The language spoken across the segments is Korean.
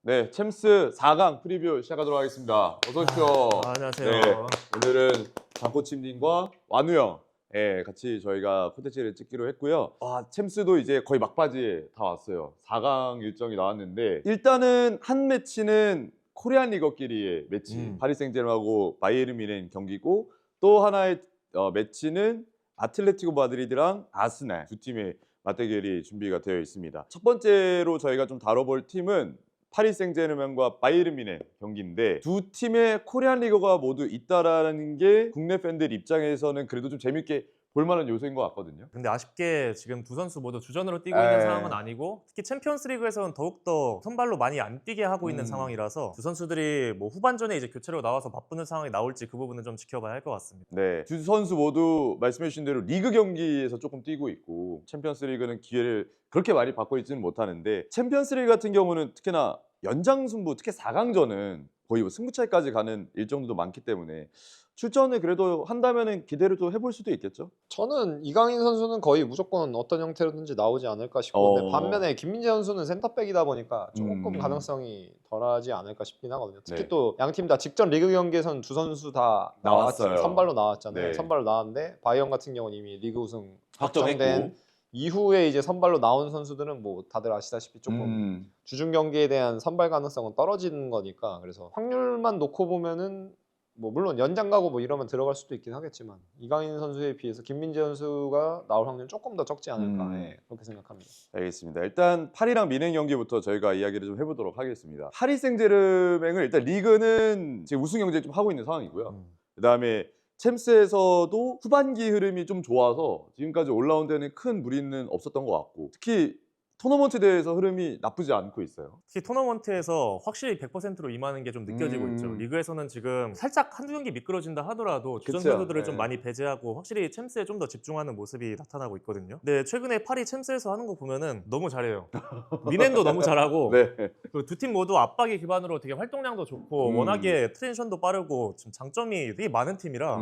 네, 챔스 4강 프리뷰 시작하도록 하겠습니다. 어서 오십시오. 안녕하세요. 네, 오늘은 장코치님과 완우 형 같이 저희가 콘텐츠를 찍기로 했고요. 챔스도 이제 거의 막바지에 다 왔어요. 4강 일정이 나왔는데 일단은 한 매치는 코리안 리거끼리의 매치, 파리 생제르맹하고 바이에른 뮌헨 경기고 또 하나의 매치는 아틀레티코 마드리드랑 아스날 두 팀의 맞대결이 준비가 되어 있습니다. 첫 번째로 저희가 좀 다뤄볼 팀은 파리 생제르맹과 바이에른 뮌헨 경기인데 두 팀의 코리안 리거가 모두 있다라는 게 국내 팬들 입장에서는 그래도 좀 재밌게 볼만한 요소인 것 같거든요. 근데 아쉽게 지금 두 선수 모두 주전으로 뛰고 있는 상황은 아니고 특히 챔피언스 리그에서는 더욱더 선발로 많이 안 뛰게 하고 있는 상황이라서 두 선수들이 뭐 후반전에 이제 교체로 나와서 바쁘는 상황이 나올지 그 부분은 좀 지켜봐야 할 것 같습니다. 네, 두 선수 모두 말씀해 주신 대로 리그 경기에서 조금 뛰고 있고 챔피언스 리그는 기회를 그렇게 많이 받고 있지는 못하는데 챔피언스 리그 같은 경우는 특히나 연장 승부, 특히 4강전은 거의 뭐 승부차이까지 가는 일정도 많기 때문에 출전을 그래도 한다면은 기대를 또 해볼 수도 있겠죠. 저는 이강인 선수는 거의 무조건 어떤 형태로든지 나오지 않을까 싶고 반면에 김민재 선수는 센터백이다 보니까 조금 가능성이 덜하지 않을까 싶긴 하거든요. 특히 네. 또 양 팀 다 직전 리그 경기에서는 두 선수 다 나왔어요. 선발로 나왔잖아요. 네. 선발로 나왔는데 바이언 같은 경우는 이미 리그 우승 확정했고. 확정된 이후에 이제 선발로 나온 선수들은 뭐 다들 아시다시피 조금 주중 경기에 대한 선발 가능성은 떨어지는 거니까 그래서 확률만 놓고 보면은 뭐 물론 연장 가고 뭐 이러면 들어갈 수도 있긴 하겠지만 이강인 선수에 비해서 김민재 선수가 나올 확률은 조금 더 적지 않을까 그렇게 생각합니다. 알겠습니다. 일단 파리랑 뮌헨 경기부터 저희가 이야기를 좀 해보도록 하겠습니다. 파리 생제르맹을 일단 리그는 지금 우승 경쟁 좀 하고 있는 상황이고요. 그다음에 챔스에서도 후반기 흐름이 좀 좋아서 지금까지 올라온 데는 큰 무리는 없었던 것 같고 특히 토너먼트 대회에서 흐름이 나쁘지 않고 있어요. 특히 토너먼트에서 확실히 100%로 임하는 게 좀 느껴지고 있죠. 리그에서는 지금 살짝 한두 경기 미끄러진다 하더라도 주전 그쵸. 선수들을 좀 네. 많이 배제하고 확실히 챔스에 좀 더 집중하는 모습이 나타나고 있거든요. 근데 최근에 파리 챔스에서 하는 거 보면은 너무 잘해요. 뮌헨도 너무 잘하고 네. 두 팀 모두 압박의 기반으로 되게 활동량도 좋고 워낙에 트랜지션도 빠르고 지금 장점이 되게 많은 팀이라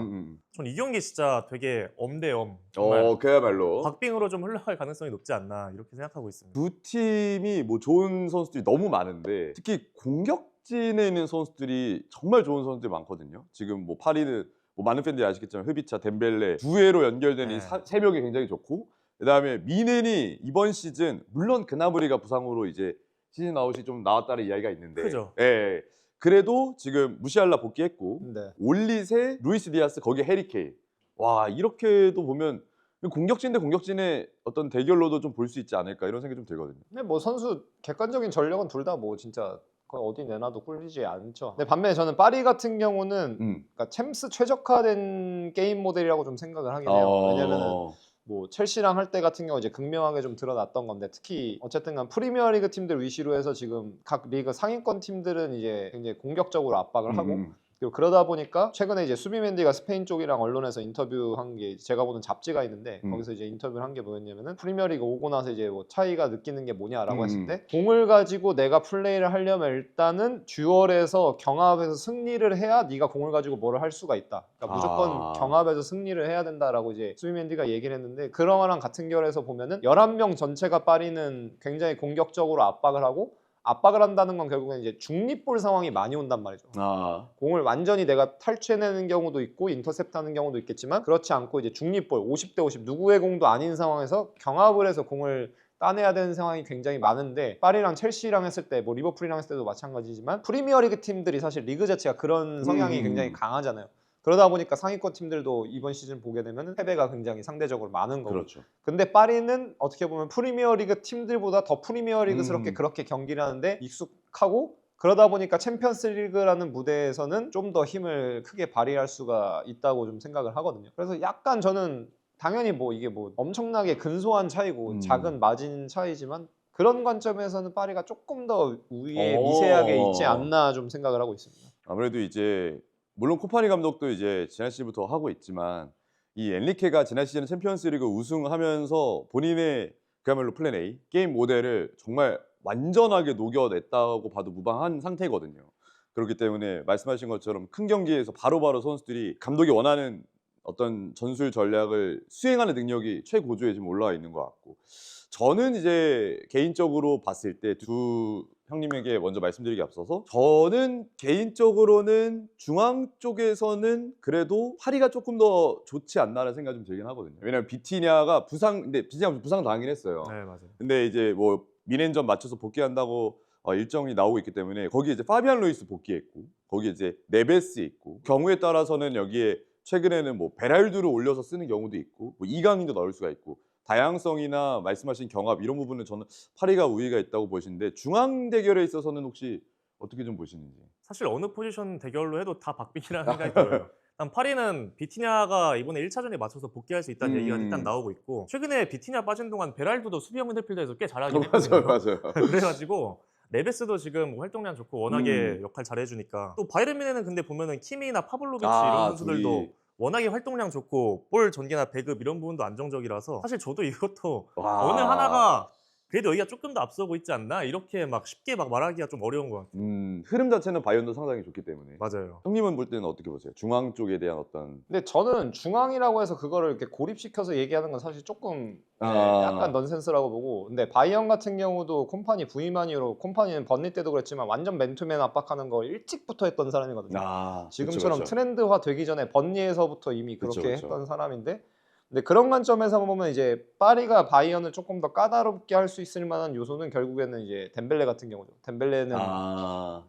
전 이 경기 진짜 되게 엄대엄 정말 그야말로 박빙으로 좀 흘러갈 가능성이 높지 않나 이렇게 생각하고 있습니다. 두 팀이 뭐 좋은 선수들이 너무 많은데 특히 공격진에 있는 선수들이 정말 좋은 선수들이 많거든요. 지금 뭐 파리는 뭐 많은 팬들이 아시겠지만 흐비차, 덴벨레 두회로 연결된 이 세 명이 굉장히 좋고 그다음에 뮌헨이 이번 시즌 물론 그나브리가 부상으로 이제 시즌 아웃이 좀 나왔다는 이야기가 있는데 크죠. 예. 그래도 지금 무시알라 복귀했고 네. 올릿에 루이스 디아스 거기에 해리케인 와 이렇게도 보면 공격진 대 공격진의 어떤 대결로도 좀 볼 수 있지 않을까 이런 생각이 좀 들거든요. 근데 뭐 선수 객관적인 전력은 둘 다 뭐 진짜 거의 어디 내놔도 꿀리지 않죠. 근데 반면에 저는 파리 같은 경우는 그러니까 챔스 최적화된 게임 모델이라고 좀 생각을 하긴 해요. 왜냐면은 뭐 첼시랑 할 때 같은 경우 이제 극명하게 좀 드러났던 건데 특히 어쨌든간 프리미어리그 팀들 위시로 해서 지금 각 리그 상위권 팀들은 이제 굉장히 공격적으로 압박을 하고 그리고 그러다 보니까 최근에 이제 수비맨디가 스페인 쪽이랑 언론에서 인터뷰한 게 제가 보는 잡지가 있는데 거기서 이제 인터뷰를 한 게 뭐였냐면은 프리미어리그 오고 나서 이제 뭐 차이가 느끼는 게 뭐냐라고 했을 때 공을 가지고 내가 플레이를 하려면 일단은 듀얼에서 경합에서 승리를 해야 네가 공을 가지고 뭐를 할 수가 있다. 그러니까 무조건 경합에서 승리를 해야 된다라고 이제 수비맨디가 얘기를 했는데 그런 거랑 같은 결에서 보면은 11명 전체가 파리는 굉장히 공격적으로 압박을 하고 압박을 한다는 건 결국엔 이제 중립볼 상황이 많이 온단 말이죠. 공을 완전히 내가 탈취해내는 경우도 있고 인터셉트하는 경우도 있겠지만 그렇지 않고 이제 중립볼 50대 50 누구의 공도 아닌 상황에서 경합을 해서 공을 따내야 되는 상황이 굉장히 많은데 파리랑 첼시랑 했을 때 뭐 리버풀이랑 했을 때도 마찬가지지만 프리미어리그 팀들이 사실 리그 자체가 그런 성향이 굉장히 강하잖아요. 그러다 보니까 상위권 팀들도 이번 시즌 보게 되면 패배가 굉장히 상대적으로 많은 거고. 그렇죠. 근데 파리는 어떻게 보면 프리미어리그 팀들보다 더 프리미어리그스럽게 그렇게 경기를 하는데 익숙하고 그러다 보니까 챔피언스리그라는 무대에서는 좀 더 힘을 크게 발휘할 수가 있다고 좀 생각을 하거든요. 그래서 약간 저는 당연히 뭐 이게 뭐 엄청나게 근소한 차이고 작은 마진 차이지만 그런 관점에서는 파리가 조금 더 우위에 미세하게 있지 않나 좀 생각을 하고 있습니다. 아무래도 이제 물론 코파니 감독도 이제 지난 시즌부터 하고 있지만 이 엔리케가 지난 시즌 챔피언스리그 우승하면서 본인의 그야말로 플랜 A 게임 모델을 정말 완전하게 녹여냈다고 봐도 무방한 상태거든요. 그렇기 때문에 말씀하신 것처럼 큰 경기에서 바로바로 선수들이 감독이 원하는 어떤 전술 전략을 수행하는 능력이 최고조에 지금 올라와 있는 것 같고 저는 이제 개인적으로 봤을 때 두 형님에게 먼저 말씀드리기 앞서서 저는 개인적으로는 중앙 쪽에서는 그래도 파리가 조금 더 좋지 않나라는 생각이 좀 들긴 하거든요. 왜냐면 비티냐가 근데 비티냐가 부상 당하긴 했어요. 네, 맞아요. 근데 이제 뭐 미넨전 맞춰서 복귀한다고 일정이 나오고 있기 때문에 거기에 이제 파비안 루이스 복귀했고 거기에 이제 네베스 있고 경우에 따라서는 여기에 최근에는 뭐 베랄두를 올려서 쓰는 경우도 있고 뭐 이강인도 넣을 수가 있고 다양성이나 말씀하신 경합 이런 부분은 저는 파리가 우위가 있다고 보시는데 중앙 대결에 있어서는 혹시 어떻게 좀 보시는지? 사실 어느 포지션 대결로 해도 다 박빙이라는 생각이 들어요. 일단 파리는 비티냐가 이번에 1차전에 맞춰서 복귀할 수 있다는 얘기가 일단 나오고 있고 최근에 비티냐 빠진 동안 베랄두도 수비형 미드필더에서 꽤 잘하긴 했거든요. 맞아요. 그래가지고 네베스도 지금 활동량 좋고 워낙에 역할 잘해주니까 또 바이에른 뮌헨은 근데 보면은 키미나 파블로비치 이런 선수들도 둘이. 워낙에 활동량 좋고 볼 전개나 배급 이런 부분도 안정적이라서 사실 저도 이것도 와. 어느 하나가 그래도 여기가 조금 더 앞서고 있지 않나 이렇게 막 쉽게 막 말하기가 좀 어려운 것 같아요. 흐름 자체는 바이언도 상당히 좋기 때문에. 맞아요. 형님은 볼 때는 어떻게 보세요? 중앙 쪽에 대한 어떤 근데 저는 중앙이라고 해서 그거를 이렇게 고립시켜서 얘기하는 건 사실 조금 약간 넌센스라고 보고 근데 바이언 같은 경우도 콤파니 부임한 이후로 콤파니는 번리 때도 그랬지만 완전 맨투맨 압박하는 거 일찍부터 했던 사람이거든요. 지금처럼 그쵸. 트렌드화 되기 전에 번리에서부터 이미 그렇게 그쵸. 했던 사람인데 근데 그런 관점에서 보면 이제 파리가 바이언을 조금 더 까다롭게 할 수 있을 만한 요소는 결국에는 이제 덴벨레 같은 경우죠. 덴벨레는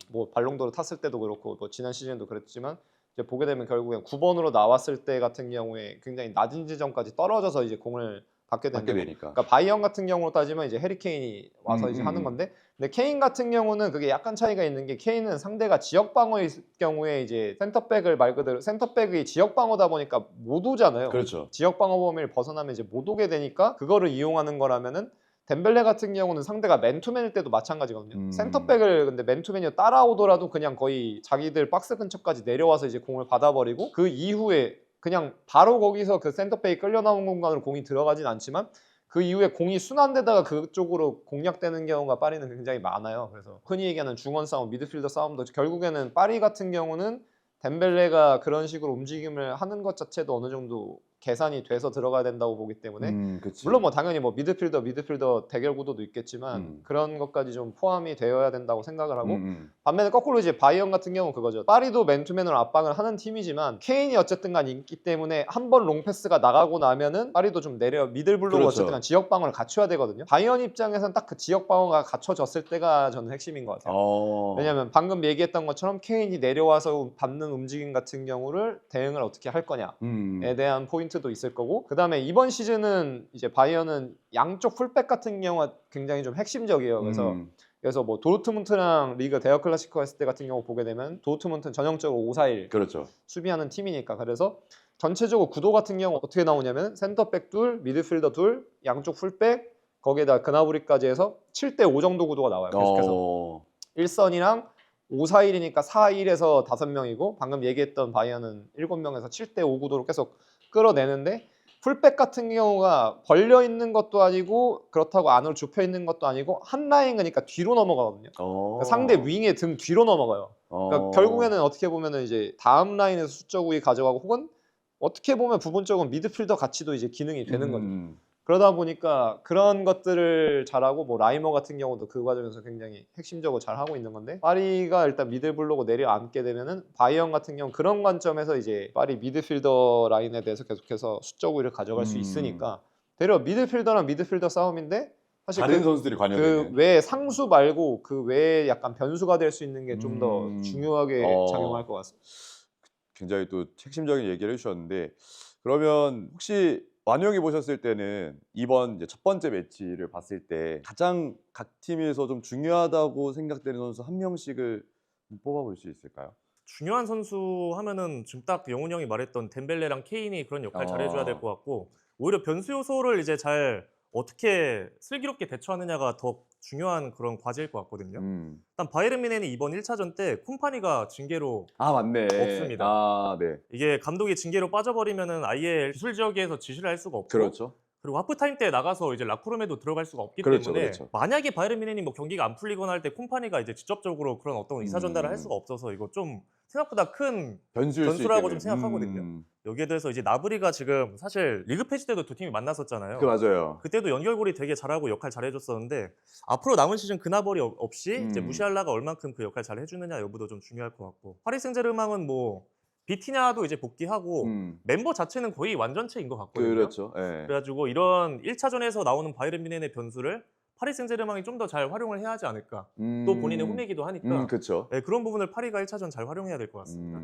뭐 발롱도르 탔을 때도 그렇고 뭐 지난 시즌도 그랬지만 이제 보게 되면 결국엔 9번으로 나왔을 때 같은 경우에 굉장히 낮은 지점까지 떨어져서 이제 공을 받게 되니까. 그러니까 바이언 같은 경우로 따지면 이제 해리 케인이 와서 이제 하는 건데 근데 케인 같은 경우는 그게 약간 차이가 있는 게 케인은 상대가 지역 방어일 경우에 이제 센터백을 말 그대로 센터백이 지역 방어다 보니까 못 오잖아요. 그렇죠. 지역 방어 범위를 벗어나면 이제 못 오게 되니까 그거를 이용하는 거라면은 덴벨레 같은 경우는 상대가 맨투맨일 때도 마찬가지거든요. 센터백을 근데 맨투맨이 따라오더라도 그냥 거의 자기들 박스 근처까지 내려와서 이제 공을 받아버리고 그 이후에 그냥 바로 거기서 그 센터백이 끌려 나온 공간으로 공이 들어가진 않지만 그 이후에 공이 순환되다가 그쪽으로 공략되는 경우가 파리는 굉장히 많아요. 그래서 흔히 얘기하는 중원 싸움, 미드필더 싸움도 결국에는 파리 같은 경우는 덴벨레가 그런 식으로 움직임을 하는 것 자체도 어느 정도 계산이 돼서 들어가야 된다고 보기 때문에 물론 뭐 당연히 뭐 미드필더 대결 구도도 있겠지만 그런 것까지 좀 포함이 되어야 된다고 생각을 하고 반면에 거꾸로 이제 바이언 같은 경우는 그거죠. 파리도 맨투맨으로 압박을 하는 팀이지만 케인이 어쨌든 간 있기 때문에 한 번 롱패스가 나가고 나면은 파리도 좀 내려 미들블록을 그렇죠. 어쨌든 간 지역 방어를 갖춰야 되거든요. 바이언 입장에서는 딱 그 지역 방어가 갖춰졌을 때가 저는 핵심인 것 같아요. 왜냐면 방금 얘기했던 것처럼 케인이 내려와서 받는 움직임 같은 경우를 대응을 어떻게 할 거냐에 대한 포인트도 있을 거고 그다음에 이번 시즌은 이제 바이언은 양쪽 풀백 같은 경우가 굉장히 좀 핵심적이에요. 그래서 뭐 도르트문트랑 리그 대여 클래시코 했을 때 같은 경우 보게 되면 도르트문트는 전형적으로 5-4-1 그렇죠. 수비하는 팀이니까 그래서 전체적으로 구도 같은 경우 어떻게 나오냐면 센터백 둘, 미드필더 둘, 양쪽 풀백 거기에다 그나브리까지 해서 7대5 정도 구도가 나와요. 계속해서 1선이랑 5-4-1이니까 4-1에서 5명이고 방금 얘기했던 바이언은 7명에서 7대5 구도로 계속 끌어내는데 풀백 같은 경우가 벌려 있는 것도 아니고 그렇다고 안으로 좁혀 있는 것도 아니고 한 라인 그러니까 뒤로 넘어가거든요. 그러니까 상대 윙의 등 뒤로 넘어가요. 그러니까 결국에는 어떻게 보면은 이제 다음 라인에서 수적 우위 가져가고 혹은 어떻게 보면 부분적으로 미드필더 가치도 이제 기능이 되는 거죠. 그러다 보니까 그런 것들을 잘하고 뭐 라이머 같은 경우도 그 과정에서 굉장히 핵심적으로 잘하고 있는 건데 파리가 일단 미들블록을 내려앉게 되면은 바이언 같은 경우 그런 관점에서 이제 파리 미드필더 라인에 대해서 계속해서 수적 우위를 가져갈 수 있으니까 되려 미드필더랑 미드필더 싸움인데 사실 다른 선수들이 관여되는 그 외에 상수 말고 그 외에 약간 변수가 될 수 있는 게 좀 더 중요하게 작용할 것 같습니다. 굉장히 또 핵심적인 얘기를 해주셨는데 그러면 혹시 완우 형이 보셨을 때는 이번 이제 첫 번째 매치를 봤을 때 가장 각 팀에서 좀 중요하다고 생각되는 선수 한 명씩을 뽑아볼 수 있을까요? 중요한 선수 하면은 지금 딱 영훈 형이 말했던 덴벨레랑 케인이 그런 역할 잘해줘야 될 것 같고 오히려 변수 요소를 이제 잘 어떻게 슬기롭게 대처하느냐가 더 중요한 그런 과제일 것 같거든요. 일단 바이에른 뮌헨이 이번 1차전 때 콤파니가 징계로 맞네. 없습니다. 네. 이게 감독이 징계로 빠져버리면은 아예 기술 지역에서 지시를 할 수가 없고 그렇죠. 그리고 하프타임 때 나가서 이제 라크룸에도 들어갈 수가 없기 그렇죠, 때문에 그렇죠. 만약에 바이에른 뮌헨이 뭐 경기가 안 풀리거나 할 때 콤파니가 이제 직접적으로 그런 어떤 의사 전달을 할 수가 없어서 이거 좀 생각보다 큰 변수일 수 변수라고 있겠네요. 좀 생각하거든요. 여기에 대해서 이제 나브리가 지금 사실 리그 페이지 때도 두 팀이 만났었잖아요. 그 맞아요. 그때도 연결고리 되게 잘하고 역할 잘해줬었는데 앞으로 남은 시즌 그나버리 없이 이제 무시알라가 얼만큼 그 역할 잘 해주느냐 여부도 좀 중요할 것 같고 파리 생제르맹은 뭐 비티냐도 이제 복귀하고 멤버 자체는 거의 완전체인 것 같거든요. 그렇죠. 예. 그래가지고 이런 1차전에서 나오는 바이에른 뮌헨의 변수를 파리 생제르맹이 좀 더 잘 활용을 해야 하지 않을까. 또 본인의 홈이기도 하니까 그렇죠. 네, 그런 부분을 파리가 1차전 잘 활용해야 될 것 같습니다.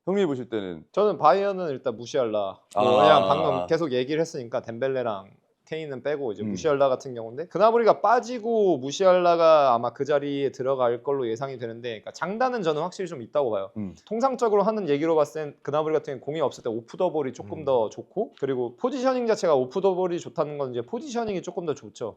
형님 보실 때는 저는 바이언은 일단 무시할라. 아. 왜냐면 방금 계속 얘기를 했으니까 덴벨레랑 케인은 빼고 이제 무시할라 같은 경우인데 그나브리가 빠지고 무시할라가 아마 그 자리에 들어갈 걸로 예상이 되는데 그러니까 장단은 저는 확실히 좀 있다고 봐요. 통상적으로 하는 얘기로 봤을 땐 그나브리 같은 경우는 공이 없을 때 오프 더 볼이 조금 더 좋고 그리고 포지셔닝 자체가 오프 더 볼이 좋다는 건 이제 포지셔닝이 조금 더 좋죠.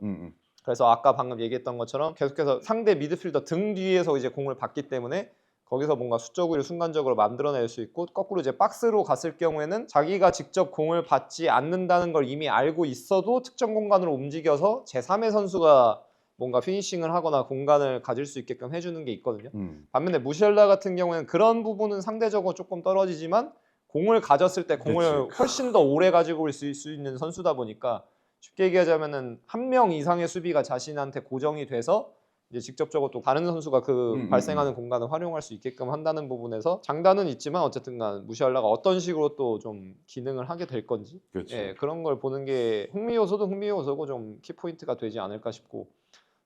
그래서 아까 방금 얘기했던 것처럼 계속해서 상대 미드필더 등 뒤에서 이제 공을 받기 때문에 거기서 뭔가 수적으로 순간적으로 만들어낼 수 있고 거꾸로 이제 박스로 갔을 경우에는 자기가 직접 공을 받지 않는다는 걸 이미 알고 있어도 특정 공간으로 움직여서 제3의 선수가 뭔가 피니싱을 하거나 공간을 가질 수 있게끔 해주는 게 있거든요. 반면에 무시엘라 같은 경우에는 그런 부분은 상대적으로 조금 떨어지지만 공을 가졌을 때 공을 훨씬 더 오래 가지고 올 수 있는 선수다 보니까 쉽게 얘기하자면은 한 명 이상의 수비가 자신한테 고정이 돼서 이제 직접적으로 또 다른 선수가 그 발생하는 공간을 활용할 수 있게끔 한다는 부분에서 장단은 있지만 어쨌든간 무시할라가 어떤 식으로 또 좀 기능을 하게 될 건지 그렇죠. 예, 그런 걸 보는 게 흥미 요소도 흥미 요소고 좀 키포인트가 되지 않을까 싶고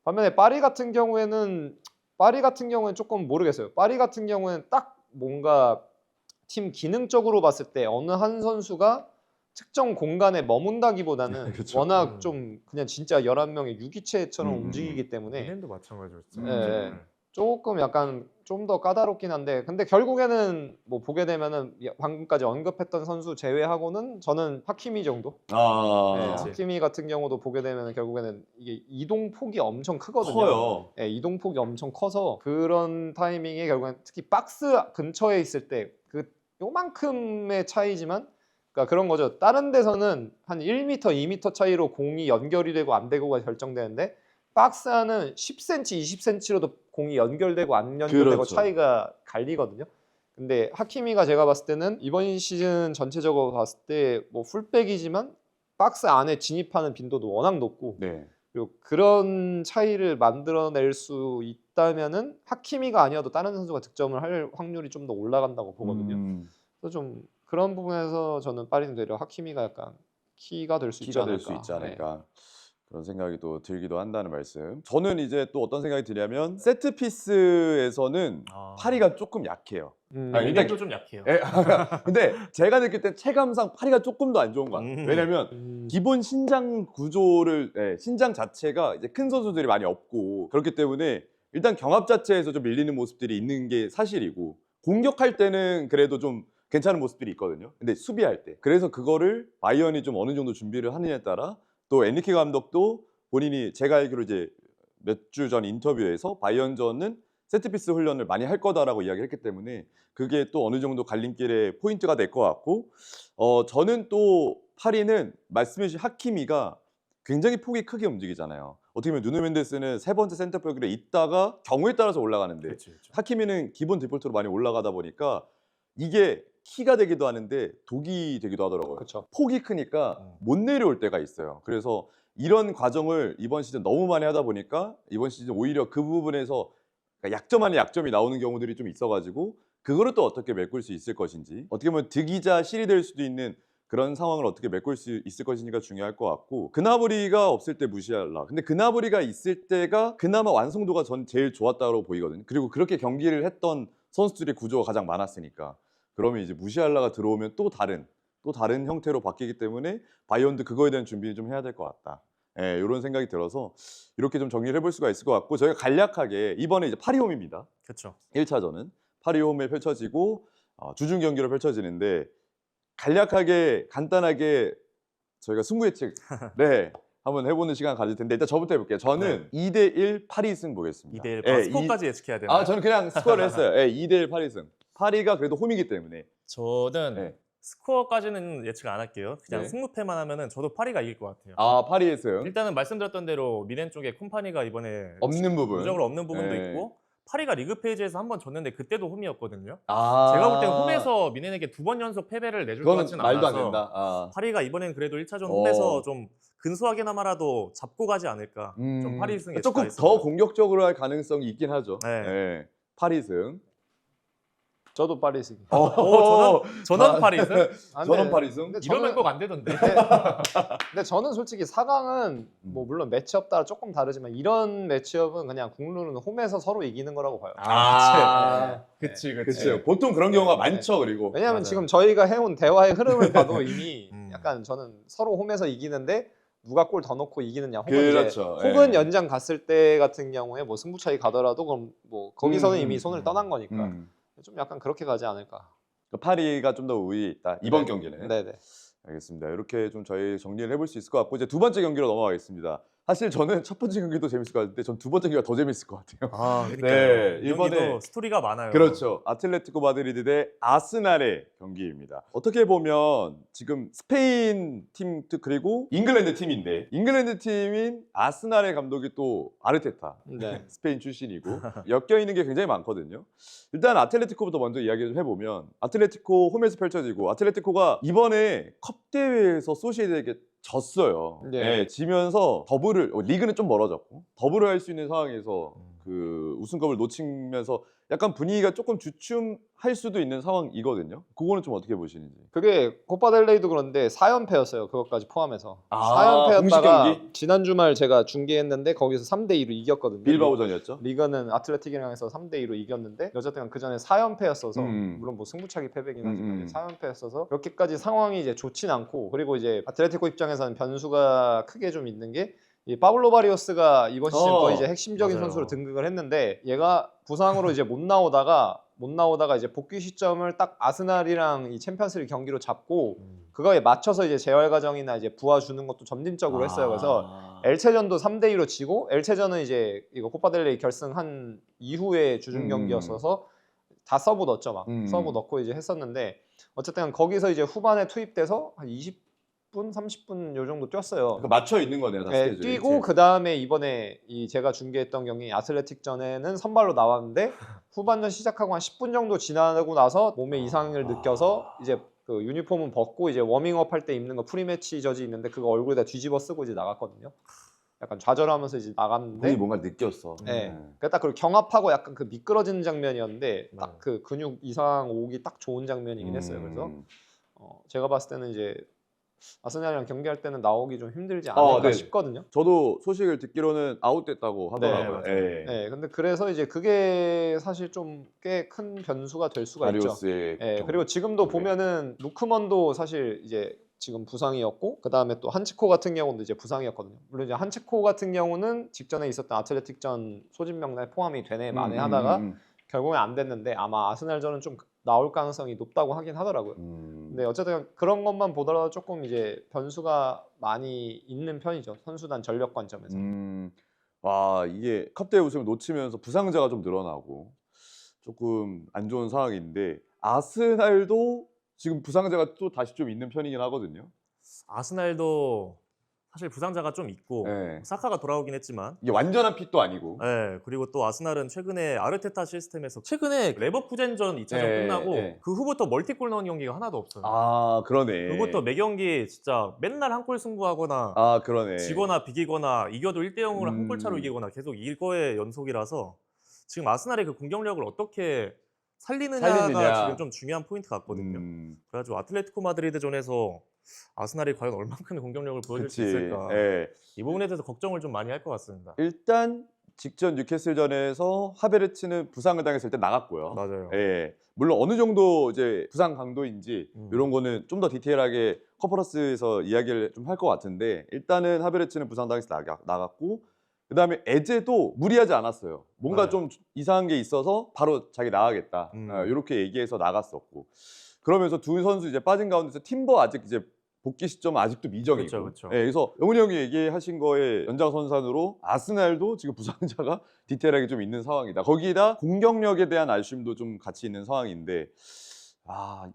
반면에 파리 같은 경우에는 조금 모르겠어요. 파리 같은 경우에는 딱 뭔가 팀 기능적으로 봤을 때 어느 한 선수가 특정 공간에 머문다기보다는 그쵸. 워낙 좀 그냥 진짜 11명의 유기체처럼 움직이기 때문에 뮌헨도 마찬가지였죠. 예, 조금 약간 좀 더 까다롭긴 한데 근데 결국에는 뭐 보게 되면은 방금까지 언급했던 선수 제외하고는 저는 하키미 정도 예, 그치. 하키미 같은 경우도 보게 되면 결국에는 이게 이동 폭이 엄청 크거든요. 커요. 예, 이동 폭이 엄청 커서 그런 타이밍에 결국엔 특히 박스 근처에 있을 때 그 요만큼의 차이지만 그러니까 그런 거죠. 다른 데서는 한 1m, 2m 차이로 공이 연결이 되고 안 되고가 결정되는데 박스 안은 10cm, 20cm로도 공이 연결되고 안 연결되고 그렇죠. 차이가 갈리거든요. 근데 하키미가 제가 봤을 때는 이번 시즌 전체적으로 봤을 때 뭐 풀백이지만 박스 안에 진입하는 빈도도 워낙 높고 네. 그리고 그런 차이를 만들어낼 수 있다면은 하키미가 아니어도 다른 선수가 득점을 할 확률이 좀 더 올라간다고 보거든요. 그래서 좀 그런 부분에서 저는 파리는 되려 하키미가 약간 키가 될 수 있지 키가 될 않을까. 수 있지 않을까. 그런 생각이 또 들기도 한다는 말씀. 저는 이제 또 어떤 생각이 드냐면 세트 피스에서는 파리가 조금 약해요. 아니, 뮌헨도 좀 약해요. 예, 근데 제가 느낄 때 체감상 파리가 조금 더 안 좋은 것 같아요. 왜냐면 기본 신장 구조를 신장 자체가 이제 큰 선수들이 많이 없고 그렇기 때문에 일단 경합 자체에서 좀 밀리는 모습들이 있는 게 사실이고 공격할 때는 그래도 좀 괜찮은 모습들이 있거든요. 근데 수비할 때 그래서 그거를 바이언이 좀 어느 정도 준비를 하느냐에 따라 또 엔리케 감독도 본인이 제가 알기로 이제 몇 주 전 인터뷰에서 바이언전은 세트피스 훈련을 많이 할 거다라고 이야기를 했기 때문에 그게 또 어느 정도 갈림길의 포인트가 될 것 같고 저는 또 파리는 말씀해 주신 하키미가 굉장히 폭이 크게 움직이잖아요. 어떻게 보면 누누 멘데스는 세 번째 센터백으로 있다가 경우에 따라서 올라가는데 그렇죠. 하키미는 기본 디폴트로 많이 올라가다 보니까 이게 키가 되기도 하는데 독이 되기도 하더라고요. 그렇죠. 폭이 크니까 못 내려올 때가 있어요. 그래서 이런 과정을 이번 시즌 너무 많이 하다 보니까 이번 시즌 오히려 그 부분에서 약점 아닌 약점이 나오는 경우들이 좀 있어가지고 그거를 또 어떻게 메꿀 수 있을 것인지 어떻게 보면 득이자 실이 될 수도 있는 그런 상황을 어떻게 메꿀 수 있을 것인지가 중요할 것 같고 그나브리가 없을 때 무시할라. 근데 그나브리가 있을 때가 그나마 완성도가 전 제일 좋았다고 보이거든요. 그리고 그렇게 경기를 했던 선수들의 구조가 가장 많았으니까 그러면 이제 무시할라가 들어오면 또 다른 형태로 바뀌기 때문에 바이언도 그거에 대한 준비를 좀 해야 될 것 같다. 예, 이런 생각이 들어서 이렇게 좀 정리를 해볼 수가 있을 것 같고 저희가 간략하게 이번에 이제 파리홈입니다. 그렇죠. 1차전은 파리홈에 펼쳐지고 주중 경기로 펼쳐지는데 간략하게 간단하게 저희가 승부 예측 한번 해보는 시간 가질 텐데 일단 저부터 해볼게요. 저는 2대1 파리승 보겠습니다. 2대1 스코어까지 예측해야 되나요? 저는 그냥 스코어를 했어요. 2대1 파리승. 파리가 그래도 홈이기 때문에 저는 네. 스코어까지는 예측 안 할게요. 그냥 네. 승무패만 하면은 저도 파리가 이길 것 같아요. 아, 파리의 승. 일단은 말씀드렸던 대로 미넨 쪽에 콤파니가 이번에 없는 부분. 누적으로 없는 부분도 네. 있고 파리가 리그 페이지에서 한 번 졌는데 그때도 홈이었거든요. 아. 제가 볼 땐 홈에서 미넨에게 2번 연속 패배를 내줄 것 그거는 같지는 말도 않아서 안 된다. 아. 파리가 이번엔 그래도 1차전 어. 홈에서 좀 근소하게나마라도 잡고 가지 않을까. 좀 파리 승 조금 예측하겠습니다. 더 공격적으로 할 가능성이 있긴 하죠. 네. 네. 파리 승. 저도 파리 승. 전원 파리 승? 전원 파리 승. 근데 이러면 저는- 꼭 안 되던데. 근데 저는 솔직히 4강은 뭐 물론 매치업 따라 조금 다르지만 이런 매치업은 그냥 국룰은 홈에서 서로 이기는 거라고 봐요. 아. 그치, 그치. 보통 그런 경우가 네. 많죠. 그리고. 왜냐하면 맞아요. 지금 저희가 해온 대화의 흐름을 봐도 이미 음. 약간 저는 서로 홈에서 이기는데 누가 골 더 넣고 이기느냐 혹은 이제 그렇죠. 혹은 예. 연장 갔을 때 같은 경우에 뭐 승부 차이 가더라도 그럼 뭐 거기서는 음, 이미 손을 떠난 거니까 음. 좀 약간 그렇게 가지 않을까. 그러니까 파리가 좀 더 우위에 있다. 이번 경기는. 네네. 알겠습니다. 이렇게 좀 저희 정리를 해볼 수 있을 것 같고 이제 두 번째 경기로 넘어가겠습니다. 사실 저는 첫 번째 경기도 재밌을 것 같은데 전 두 번째 경기가 더 재밌을 것 같아요. 아, 네, 그러니까요. 이번에 이번에 스토리가 많아요. 그렇죠. 아틀레티코 마드리드 대 아스날의 경기입니다. 어떻게 보면 지금 스페인 팀 그리고 잉글랜드 팀인데 잉글랜드 팀인 아스날의 감독이 또 아르테타. 네. 스페인 출신이고 엮여 있는 게 굉장히 많거든요. 일단 아틀레티코부터 먼저 이야기를 좀 해보면 아틀레티코 홈에서 펼쳐지고 아틀레티코가 이번에 컵 대회에서 소시에드에게 졌어요. 네. 네, 지면서 더블을 리그는 좀 멀어졌고 더블을 할 수 있는 상황에서 그 우승컵을 놓치면서 약간 분위기가 조금 주춤할 수도 있는 상황이거든요. 그거는 좀 어떻게 보시는지. 그게 코파델레이도 그런데 4연패였어요. 그것까지 포함해서. 아, 공식 4연패였다가 경기? 지난 주말 제가 중계했는데 거기서 3대2로 이겼거든요. 빌바오전이었죠. 리그는 아틀레틱이랑 해서 3대2로 이겼는데 어쨌든 그 전에 4연패였어서 물론 뭐 승부차기 패배긴 하지만 4연패였어서 그렇게까지 상황이 이제 좋진 않고 그리고 이제 아틀레티코 입장에서는 변수가 크게 좀 있는 게 이 파블로 바리오스가 이번 시즌 거의 이제 핵심적인 맞아요. 선수로 등극을 했는데 얘가 부상으로 이제 못 나오다가 이제 복귀 시점을 딱 아스날이랑 이 챔피언스리그 경기로 잡고 그거에 맞춰서 이제 재활 과정이나 이제 부하 주는 것도 점진적으로 했어요. 그래서 엘체전도 3대2로 지고 엘체전은 이제 이거 코파델레이 결승한 이후에 주중 경기였어서 다 서브 넣었죠 막 서브 넣고 이제 했었는데 어쨌든 거기서 이제 후반에 투입돼서 한 20분 30분 요 정도 뛰었어요. 그러니까 맞춰 있는 거네요. 다 네, 스케줄이. 뛰고 그 다음에 이번에 이 제가 중계했던 경기 아틀레틱전에는 선발로 나왔는데 후반전 시작하고 한 10분 정도 지나고 나서 몸에 이상을 느껴서 이제 그 유니폼은 벗고 이제 워밍업 할 때 입는 거 프리매치 저지 있는데 그거 얼굴에다 뒤집어 쓰고 이제 나갔거든요. 약간 좌절하면서 이제 나갔는데 본인이 뭔가 느꼈어. 네. 그러니까 딱 그걸 경합하고 약간 그 미끄러지는 장면이었는데 딱 그 근육 이상 오기 딱 좋은 장면이긴 했어요. 그래서 제가 봤을 때는 이제 아스날이랑 경기할 때는 나오기 좀 힘들지 않을까 네. 싶거든요. 저도 소식을 듣기로는 아웃됐다고 하더라고요. 네, 네. 네, 근데 그래서 이제 그게 사실 좀 꽤 큰 변수가 될 수가 있죠. 바리오스의 네, 경우. 그리고 지금도 네. 보면은 루크먼도 사실 이제 지금 부상이었고 그 다음에 또 한치코 같은 경우도 이제 부상이었거든요. 물론 이제 한치코 같은 경우는 직전에 있었던 아틀레틱전 소집 명단에 포함이 되네 마네 하다가 결국에 안 됐는데 아마 아스날전은 좀 나올 가능성이 높다고 하긴 하더라고요. 근데 어쨌든 그런 것만 보더라도 조금 이제 변수가 많이 있는 편이죠. 선수단 전력 관점에서. 와, 이게 컵대회 우승을 놓치면서 부상자가 좀 늘어나고 조금 안 좋은 상황인데 아스날도 지금 부상자가 또 다시 좀 있는 편이긴 하거든요. 아스날도 사실 부상자가 좀 있고 네. 사카가 돌아오긴 했지만 이게 완전한 핏도 아니고. 네, 그리고 또 아스날은 최근에 아르테타 시스템에서 최근에 레버쿠젠전 2차전 네, 끝나고 네. 그 후부터 멀티골 넣은 경기가 하나도 없어요. 아, 그러네. 그부터 매 경기 진짜 맨날 한 골 승부하거나 아, 그러네. 지거나 비기거나 이겨도 1대0으로 한 골 차로 이기거나 계속 이거의 연속이라서 지금 아스날의 그 공격력을 어떻게 살리느냐가 지금 좀 중요한 포인트 같거든요. 그래가지고 아틀레티코 마드리드전에서 아스날이 과연 얼만큼의 공격력을 보여줄 수 있을까 예. 이 부분에 대해서 걱정을 좀 많이 할 것 같습니다. 일단 직전 뉴캐슬전에서 하베르츠는 부상을 당했을 때 나갔고요. 맞아요. 예. 물론 어느 정도 이제 부상 강도인지 이런 거는 좀 더 디테일하게 커퍼러스에서 이야기를 좀 할 것 같은데 일단은 하베르츠는 부상 당해서 나갔고 그다음에 에제도 무리하지 않았어요. 뭔가 네. 좀 이상한 게 있어서 바로 자기 나가겠다. 이렇게 얘기해서 나갔었고 그러면서 두 선수 이제 빠진 가운데서 팀버 아직 이제 복귀 시점은 아직도 미정이고. 그렇죠. 예, 그래서 영훈이 형이 얘기하신 거에 연장선상으로 아스날도 지금 부상자가 디테일하게 좀 있는 상황이다. 거기다 공격력에 대한 아쉬움도 좀 같이 있는 상황인데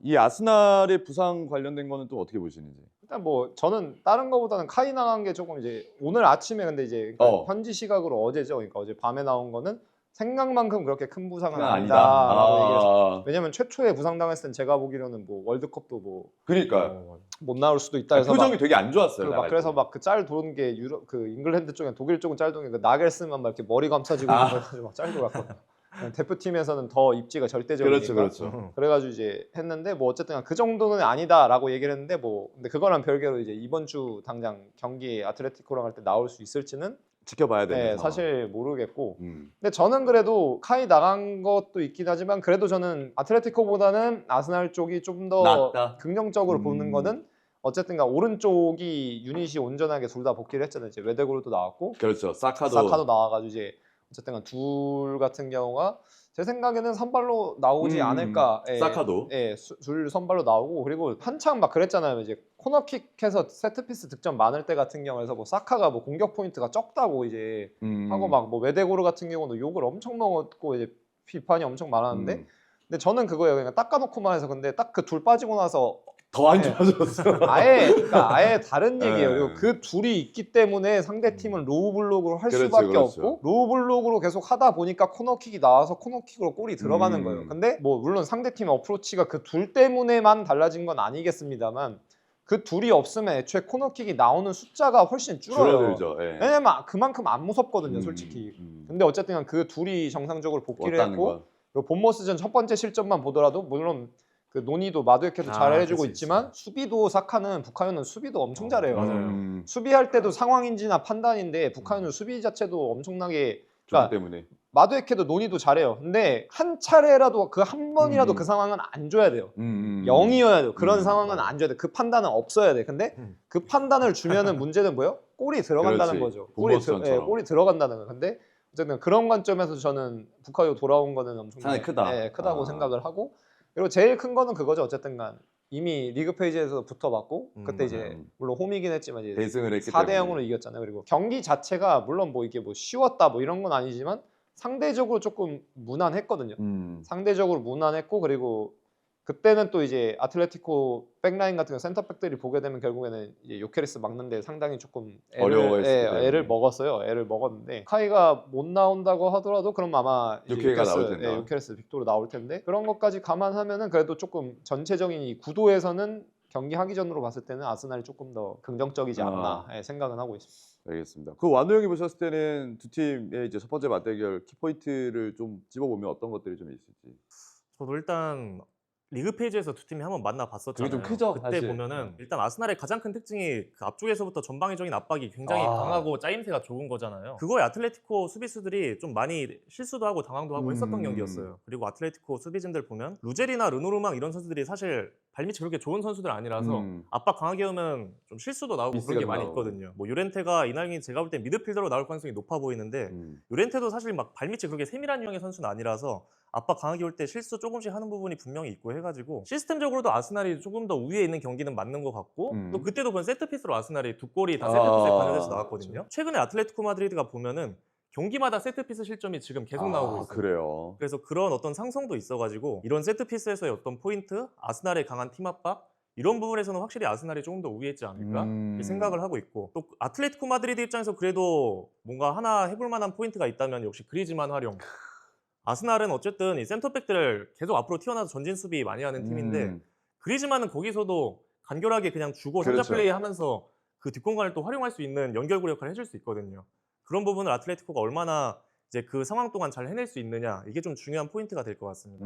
이 아스날의 부상 관련된 거는 또 어떻게 보시는지? 일단 뭐 저는 다른 거보다는 카이 나간 게 조금 이제 오늘 아침에 근데 이제 현지 시각으로 어제죠. 그러니까 어제 밤에 나온 거는 생각만큼 그렇게 큰 부상은 아니다라고 얘기를 했어요. 왜냐면 최초에 부상당했을 땐 제가 보기로는 뭐 월드컵도 뭐 그러니까 못 나올 수도 있다 해서 표정이 되게 안 좋았어요. 그래서 막 그 짤 도는 게 유럽 그 잉글랜드 쪽에 독일 쪽은 짤 도는 게 그 나겔스만 막 이렇게 머리 감싸지고 있는 거 가지고 막 짤 돌았거든요. 대표팀에서는 더 입지가 절대적이니까. 그렇죠. 그래가지고 이제 했는데 뭐 어쨌든 그 정도는 아니다라고 얘기를 했는데 뭐 근데 그거랑 별개로 이제 이번 주 당장 경기 아틀레티코랑 할 때 나올 수 있을지는 지켜봐야 되는 네, 상황. 사실 모르겠고. 근데 저는 그래도 카이 나간 것도 있긴 하지만 그래도 저는 아틀레티코보다는 아스날 쪽이 좀 더 낫다. 긍정적으로 보는 거는 어쨌든가 오른쪽이 유닛이 온전하게 둘 다 복귀를 했잖아요. 이제 웨데고르도 나왔고 그렇죠. 사카도 나와가지고 이제 어쨌든 둘 같은 경우가 제 생각에는 선발로 나오지 않을까. 사카도. 둘 선발로 나오고 그리고 한창 막 그랬잖아요. 이제 코너킥해서 세트피스 득점 많을 때 같은 경우에서 뭐 사카가 뭐 공격 포인트가 적다고 이제 하고 막 뭐 웨데고르 같은 경우는 욕을 엄청 먹었고 이제 비판이 엄청 많았는데 근데 저는 그거예요. 그냥 닦아놓고만 해서 근데 딱 그 둘 빠지고 나서 더 안 좋아졌어. 아예 다른 얘기예요. 네. 그리고 그 둘이 있기 때문에 상대 팀은 로우 블록으로 할 그렇죠, 수밖에 그렇죠. 없고 로우 블록으로 계속 하다 보니까 코너킥이 나와서 코너킥으로 골이 들어가는 거예요. 근데 뭐 물론 상대 팀의 어프로치가 그 둘 때문에만 달라진 건 아니겠습니다만 그 둘이 없으면 애초에 코너킥이 나오는 숫자가 훨씬 줄어요. 줄어들죠. 왜냐면 그만큼 안 무섭거든요, 솔직히. 근데 어쨌든 그 둘이 정상적으로 복귀를 했고 그리고 본머스전 첫 번째 실점만 보더라도 물론 그 논의도 마두에케도 잘 해주고 있지만 수비도 사카는 부카요는 수비도 엄청 잘해요. 맞아요. 수비할 때도 상황인지나 판단인데 부카요는 수비 자체도 엄청나게 좋기 때문에 마두에케도 논의도 잘해요. 근데 한 차례라도 그 한 번이라도 그 상황은 안 줘야 돼요. 0이어야 돼요. 그런 상황은 안 줘야 돼. 그 판단은 없어야 돼. 근데 그 판단을 주면은 문제는 뭐예요? 골이 들어간다는 거죠. 골이 들어간다는 거. 근데 어쨌든 그런 관점에서 저는 부카요 돌아온 거는 엄청 상당히 크다. 크다고 생각을 하고 그리고 제일 큰 거는 그거죠. 어쨌든간 이미 리그 페이지에서 붙어봤고 그때 이제 물론 홈이긴 했지만 이제 대승을 했기 4대 때문에 0으로 이겼잖아요. 그리고 경기 자체가 물론 뭐 이게 뭐 쉬웠다 뭐 이런 건 아니지만 상대적으로 조금 무난했거든요. 상대적으로 무난했고 그리고 그때는 또 이제 아틀레티코 백라인 같은 거 센터백들이 보게 되면 결국에는 이제 요케레스 막는데 상당히 조금 애를 먹었어요. 애를 먹었는데 카이가 못 나온다고 하더라도 그럼 아마 요케가 나올 텐데. 요케레스 빅토르 나올 텐데 그런 것까지 감안하면은 그래도 조금 전체적인 이 구도에서는 경기 하기 전으로 봤을 때는 아스날이 조금 더 긍정적이지 않나 생각은 하고 있습니다. 알겠습니다. 그 완우 형이 보셨을 때는 두 팀의 이제 첫 번째 맞대결 키포인트를 좀 집어보면 어떤 것들이 좀 있을지. 저도 일단 리그 페이지에서 두 팀이 한번 만나봤었잖아요. 그게 좀 크죠, 그때 사실. 보면은 일단 아스날의 가장 큰 특징이 그 앞쪽에서부터 전방위적인 압박이 굉장히 강하고 짜임새가 좋은 거잖아요. 그거에 아틀레티코 수비수들이 좀 많이 실수도 하고 당황도 하고 했었던 경기였어요. 그리고 아틀레티코 수비진들 보면 루젤이나 르노르망 이런 선수들이 사실 발밑이 그렇게 좋은 선수들 아니라서 압박 강하게 하면 좀 실수도 나오고 그런 게 많이 있거든요. 뭐 유렌테가 이날이 제가 볼 때 미드필더로 나올 가능성이 높아 보이는데 유렌테도 사실 막 발밑이 그렇게 세밀한 유형의 선수는 아니라서 압박 강하게 올 때 실수 조금씩 하는 부분이 분명히 있고 해가지고 시스템적으로도 아스날이 조금 더 우위에 있는 경기는 맞는 것 같고 또 그때도 그건 세트피스로 아스날이 두 골이 다 세트피스에 관여돼서 나왔거든요. 그렇죠. 최근에 아틀레티코 마드리드가 보면은 경기마다 세트피스 실점이 지금 계속 나오고 있어요. 그래요. 그래서 그런 어떤 상성도 있어가지고 이런 세트피스에서의 어떤 포인트, 아스날의 강한 팀 압박 이런 부분에서는 확실히 아스날이 조금 더 우위했지 않을까 이렇게 생각을 하고 있고 또 아틀레티코 마드리드 입장에서 그래도 뭔가 하나 해볼 만한 포인트가 있다면 역시 그리즈만 활용. 아스날은 어쨌든 이 센터백들을 계속 앞으로 튀어나와서 전진 수비 많이 하는 팀인데 그리즈만은 거기서도 간결하게 그냥 주고 선자 그렇죠. 플레이 하면서 그 뒷공간을 또 활용할 수 있는 연결고 역할을 해줄 수 있거든요. 그런 부분을 아틀레티코가 얼마나 이제 그 상황 동안 잘 해낼 수 있느냐 이게 좀 중요한 포인트가 될 것 같습니다.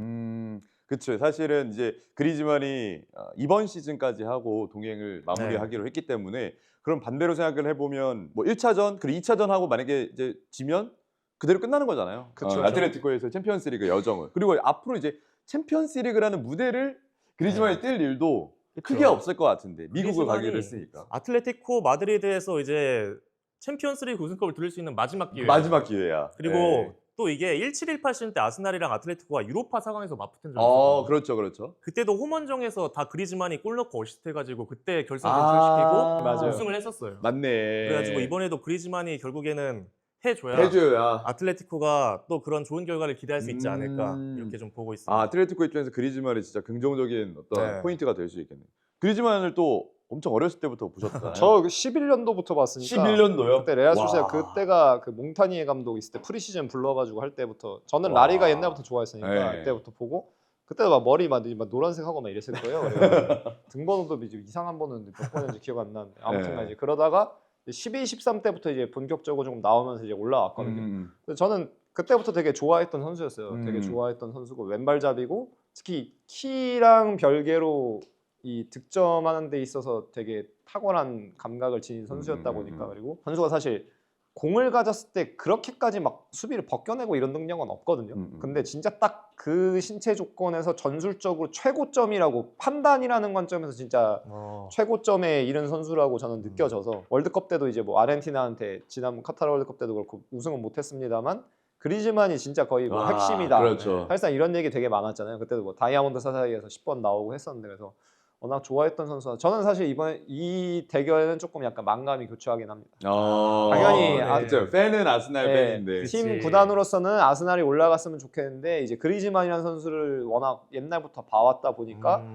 그렇죠. 사실은 이제 그리즈만이 이번 시즌까지 하고 동행을 마무리하기로 했기 때문에 그럼 반대로 생각을 해보면 뭐 1차전 그리고 2차전 하고 만약에 이제 지면 그대로 끝나는 거잖아요. 그쵸. 아틀레티코에서 챔피언스리그 여정을 그리고 앞으로 이제 챔피언스리그라는 무대를 그리즈만이 뛸 일도 크게 없을 것 같은데 미국을 가기로 했으니까 아틀레티코 마드리드에서 이제 챔피언스리그 우승컵을 들을 수 있는 마지막 기회. 마지막 기회야. 그리고 또 이게 1718 시즌 때 아스날이랑 아틀레티코가 유로파 4강에서 맞붙은 적이 있었거든요. 그렇죠. 그때도 홈원정에서 다 그리즈만이 골 넣고 어시스트 해가지고 그때 결승 진출시키고 맞아요. 우승을 했었어요. 맞네. 그래가지고 이번에도 그리즈만이 결국에는 해줘야. 아틀레티코가 또 그런 좋은 결과를 기대할 수 있지 않을까 이렇게 좀 보고 있습니다. 아틀레티코 입장에서 그리즈만이 진짜 긍정적인 어떤 네. 포인트가 될 수 있겠네요. 그리즈만을 또 엄청 어렸을 때부터 보셨잖아요. 저 11년도부터 봤으니까 11년도요? 그때 레알 소시아 와. 그때가 그 몽타니에 감독 있을 때 프리시즌 불러가지고 할 때부터 저는 와. 라리가 옛날부터 좋아했으니까 네. 그때부터 보고 그때 막 머리 막 노란색 하고 막 이랬을 거예요. 그래가지고 등번호도 이제 이상한 번호인데 몇 번인지 기억 안 나는데 아무튼 네. 이제 그러다가 12, 13 때부터 이제 본격적으로 조금 나오면서 이제 올라왔거든요. 근데 저는 그때부터 되게 좋아했던 선수였어요. 되게 좋아했던 선수고 왼발잡이고 특히 키랑 별개로 이 득점하는 데 있어서 되게 탁월한 감각을 지닌 선수였다 보니까 그리고 선수가 사실 공을 가졌을 때 그렇게까지 막 수비를 벗겨내고 이런 능력은 없거든요. 근데 진짜 딱 그 신체 조건에서 전술적으로 최고점이라고 판단이라는 관점에서 진짜 최고점에 이른 선수라고 저는 느껴져서 월드컵 때도 이제 뭐 아르헨티나한테 지난 카타르 월드컵 때도 그렇고 우승은 못했습니다만 그리즈만이 진짜 거의 뭐 핵심이다. 그렇죠. 사실상 이런 얘기 되게 많았잖아요. 그때도 뭐 다이아몬드 사사이에서 10번 나오고 했었는데 그래서 워낙 좋아했던 선수라 저는 사실 이번 이 대결에는 조금 약간 망감이 교차하긴 합니다. 당연히 그렇죠. 팬은 아스날 팬인데. 팀 구단으로서는 아스날이 올라갔으면 좋겠는데 이제 그리즈만이라는 선수를 워낙 옛날부터 봐왔다 보니까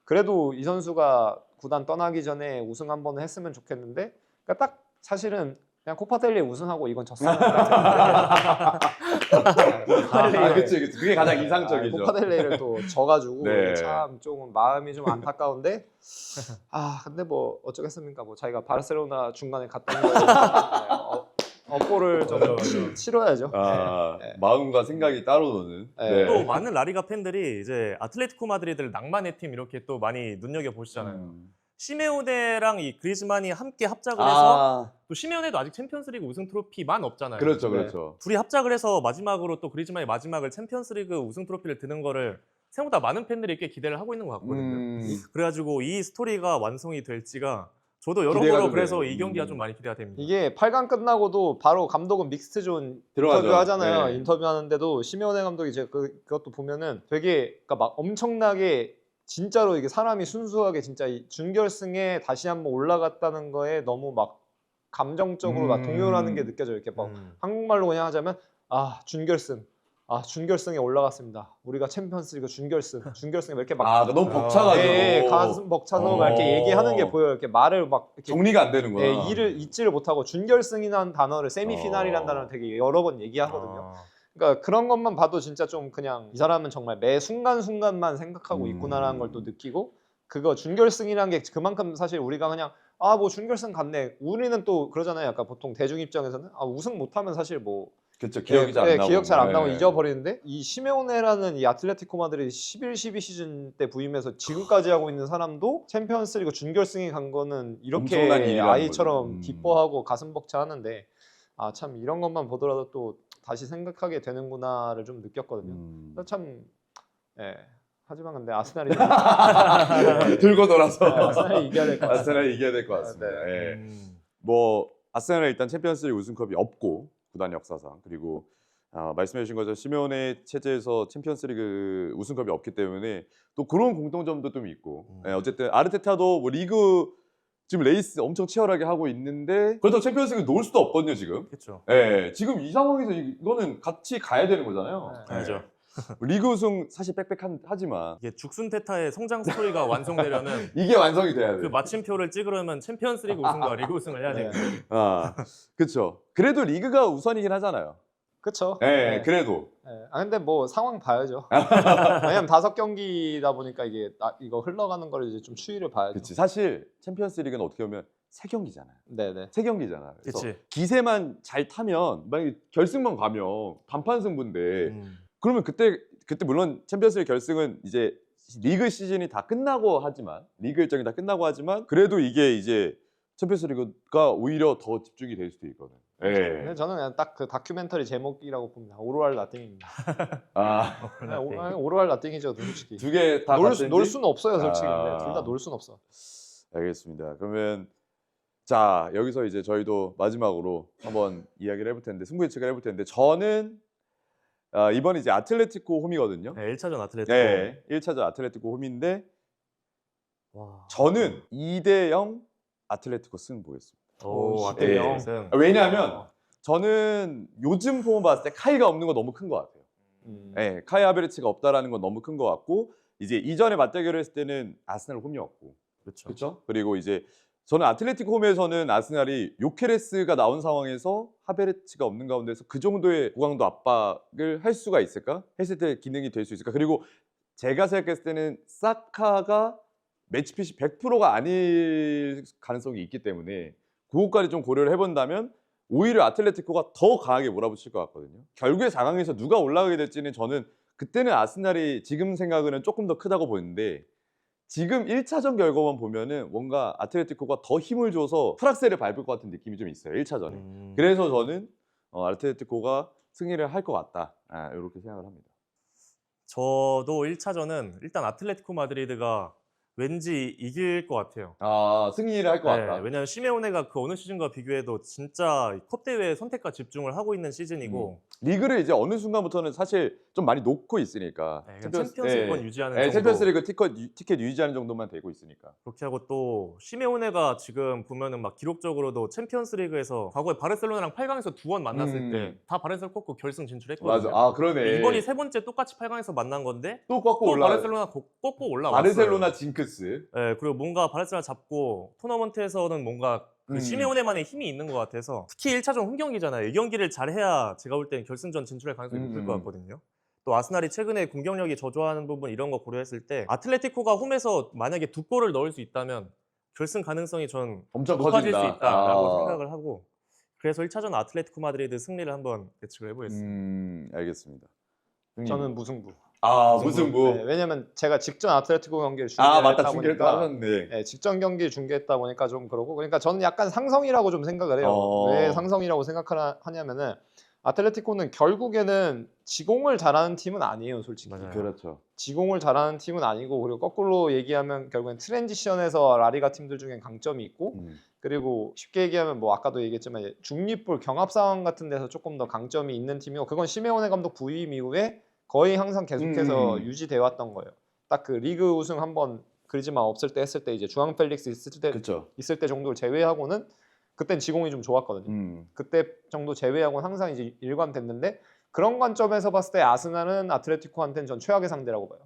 그래도 이 선수가 구단 떠나기 전에 우승 한 번은 했으면 좋겠는데 그러니까 딱 사실은 그냥 코파델리에 우승하고 이건 졌으면 그치. 그게 가장 이상적이죠. 코파델리를 또 져가지고 네. 참 조금 마음이 좀 안타까운데 근데 뭐 어쩌겠습니까? 뭐 자기가 바르셀로나 중간에 갔던 거에 업보를 좀 치러야죠. 네. 마음과 생각이 따로 노는. 네. 또 많은 라리가 팬들이 이제 아틀레티코 마드리드를 낭만의 팀 이렇게 또 많이 눈여겨 보시잖아요. 시메오네랑 이 그리즈만이 함께 합작을 해서 또 시메오네도 아직 챔피언스리그 우승 트로피만 없잖아요. 그렇죠, 그렇죠. 둘이 합작을 해서 마지막으로 또 그리즈만이 마지막을 챔피언스리그 우승 트로피를 드는 거를 생각보다 많은 팬들이 꽤 기대를 하고 있는 것 같거든요. 그래가지고 이 스토리가 완성이 될지가 저도 여러모로 그래서 이 경기가 좀 많이 기대가 됩니다. 이게 8강 끝나고도 바로 감독은 믹스트존 인터뷰 하잖아요. 네. 인터뷰하는데도 시메오네 감독이 제가 그것도 보면은 되게 그러니까 막 엄청나게 진짜로 이게 사람이 순수하게 진짜 이 준결승에 다시 한번 올라갔다는 거에 너무 막 감정적으로 막 동요를 하는 게 느껴져요. 이렇게 막 한국말로 그냥 하자면 준결승에 올라갔습니다. 우리가 챔피언스리그 준결승에 이렇게 막 너무 벅차가지고 가슴 벅차서 막 이렇게 얘기하는 게 보여요. 이렇게 말을 막 이렇게 정리가 안 되는구나. 이를 잊지를 못하고 준결승이라는 단어를 세미피날이라는 단어를 되게 여러 번 얘기하거든요. 그러니까 그런 것만 봐도 진짜 좀 그냥 이 사람은 정말 매 순간순간만 생각하고 있구나라는 걸 또 느끼고 그거 준결승이라는 게 그만큼 사실 우리가 그냥 뭐 준결승 갔네. 우리는 또 그러잖아요. 약간 보통 대중 입장에서는 우승 못하면 사실 뭐 그렇죠. 기억이 잘 안 나고. 기억 잘 안 나고 잊어버리는데 이 시메오네라는 이 아틀레티코 마드리드 11, 12 시즌 때 부임해서 지금까지 하고 있는 사람도 챔피언스리그 준결승에 간 거는 이렇게 아이처럼 기뻐하고 가슴 벅차하는데 참 이런 것만 보더라도 또 다시 생각하게 되는구나를 좀 느꼈거든요. 참 하지만 근데 아스날이 들고 돌아서 아스날이 이겨야 될 것 같습니다. 아스날이 이겨야 될 것 같습니다. 뭐 아스날은 일단 챔피언스리그 우승컵이 없고 구단 역사상 그리고 말씀해주신 것처럼 시메오네 체제에서 챔피언스리그 우승컵이 없기 때문에 또 그런 공통점도 좀 있고 어쨌든 아르테타도 뭐 리그 지금 레이스 엄청 치열하게 하고 있는데 그렇다고 챔피언스리그 놓을 수도 없거든요 지금. 그렇죠. 지금 이 상황에서 이거는 같이 가야 되는 거잖아요. 알죠. 리그 우승 사실 빽빽하지만 이게 죽순테타의 성장 스토리가 완성되려면 이게 완성이 돼야 돼. 그 마침표를 찍으려면 챔피언스리그 우승과 리그 우승을 해야 돼요. 그렇죠. 그래도 리그가 우선이긴 하잖아요. 그렇죠. 그래도. 근데 뭐 상황 봐야죠. 왜냐면 5경기다 보니까 이거 흘러가는 걸 이제 좀 추이를 봐야죠. 그렇지. 사실 챔피언스리그는 어떻게 보면 3경기잖아요. 네네. 3경기잖아. 그래서 그치. 기세만 잘 타면 만약에 결승만 가면 단판 승부인데 그러면 그때 물론 챔피언스리그 결승은 이제 리그 시즌이 다 끝나고 하지만 리그 일정이 다 끝나고 하지만 그래도 이게 이제 챔피언스리그가 오히려 더 집중이 될 수도 있거든. 근데 저는 그냥 딱 그 다큐멘터리 제목이라고 봅니다. 오르왈 나띵입니다. 오르왈 나띵이죠, 솔직히. 두 개 다 놀 수는 없어요, 솔직히. 둘 다 놀 수는 없어. 알겠습니다. 그러면 자 여기서 이제 저희도 마지막으로 한번 이야기를 해볼 텐데 승부 예측을 해볼 텐데 저는 이번 이제 아틀레티코 홈이거든요. 1차전 아틀레티코. 1차전 아틀레티코 홈인데 와. 저는 2대0 아틀레티코 승 보겠습니다. 아틀레티코 승. 왜냐하면 저는 요즘 폼을 봤을 때 카이가 없는 거 너무 큰 것 같아요. 네, 카이 하베르츠가 없다라는 건 너무 큰 것 같고 이제 이전에 맞대결을 했을 때는 아스날 홈이었고 그렇죠. 그렇죠? 그리고 이제 저는 아틀레티코 홈에서는 아스날이 요케레스가 나온 상황에서 하베르츠가 없는 가운데서 그 정도의 고강도 압박을 할 수가 있을까? 했을 때 기능이 될 수 있을까? 그리고 제가 생각했을 때는 사카가 매치핏이 100%가 아닐 가능성이 있기 때문에 그것까지 좀 고려를 해본다면 오히려 아틀레티코가 더 강하게 몰아붙일 것 같거든요. 결국에 4강에서 누가 올라가게 될지는 저는 그때는 아스날이 지금 생각은 조금 더 크다고 보는데 지금 1차전 결과만 보면은 뭔가 아틀레티코가 더 힘을 줘서 프락셀을 밟을 것 같은 느낌이 좀 있어요. 1차전에. 그래서 저는 아틀레티코가 승리를 할 것 같다. 이렇게 생각을 합니다. 저도 1차전은 일단 아틀레티코 마드리드가 왠지 이길 것 같아요. 승리를 할 것 같다. 왜냐하면 시메오네가 그 어느 시즌과 비교해도 진짜 컵 대회에 선택과 집중을 하고 있는 시즌이고 리그를 이제 어느 순간부터는 사실 좀 많이 놓고 있으니까 챔피언스리그권 유지하는 정도. 챔피언스리그 티켓 유지하는 정도만 되고 있으니까. 그렇게 하고 또 시메오네가 지금 보면은 막 기록적으로도 챔피언스리그에서 과거에 바르셀로나랑 8강에서 2번 만났을 때 다 바르셀 꺾고 결승 진출했거든요. 맞아. 그러네. 이번이 세 번째 똑같이 8강에서 만난 건데 또 꺾고 또 올라. 바르셀로나 꺾고 올라왔어요. 바르셀로나 징크스. 네, 그리고 뭔가 바르셀로나 잡고 토너먼트에서는 뭔가 그 시메오네만의 힘이 있는 것 같아서 특히 1차전 홈경기잖아요. 이 경기를 잘해야 제가 볼 때는 결승전 진출할 가능성이 높을 것 같거든요. 또 아스날이 최근에 공격력이 저조하는 부분 이런 거 고려했을 때 아틀레티코가 홈에서 만약에 2골을 넣을 수 있다면 결승 가능성이 전 엄청 높아질 커진다. 수 있다라고 생각을 하고 그래서 1차전 아틀레티코 마드리드 승리를 한번 예측을 해보겠습니다. 알겠습니다. 저는 무승부. 무승부. 네, 왜냐면 제가 직전 아틀레티코 경기를 중계했다 맞다. 중계를 또 보니까 하셨네. 네, 직전 경기 중계했다 보니까 좀 그러고 그러니까 저는 약간 상성이라고 좀 생각을 해요. 왜 상성이라고 생각하냐면은 아틀레티코는 결국에는 지공을 잘하는 팀은 아니에요, 솔직히. 맞아요. 그렇죠. 지공을 잘하는 팀은 아니고 그리고 거꾸로 얘기하면 결국엔 트랜지션에서 라리가 팀들 중엔 강점이 있고 그리고 쉽게 얘기하면 뭐 아까도 얘기했지만 중립볼 경합 상황 같은 데서 조금 더 강점이 있는 팀이고 그건 시메오네 감독 부임 이후에 거의 항상 계속해서 유지되어 왔던 거예요. 딱 그 리그 우승 한번 그리즈만 없을 때 했을 때 이제 주앙 펠릭스 있을 때 정도를 제외하고는 그땐 지공이 좀 좋았거든요. 그때 정도 제외하고는 항상 이제 일관됐는데 그런 관점에서 봤을 때 아스날은 아틀레티코한테는 전 최악의 상대라고 봐요.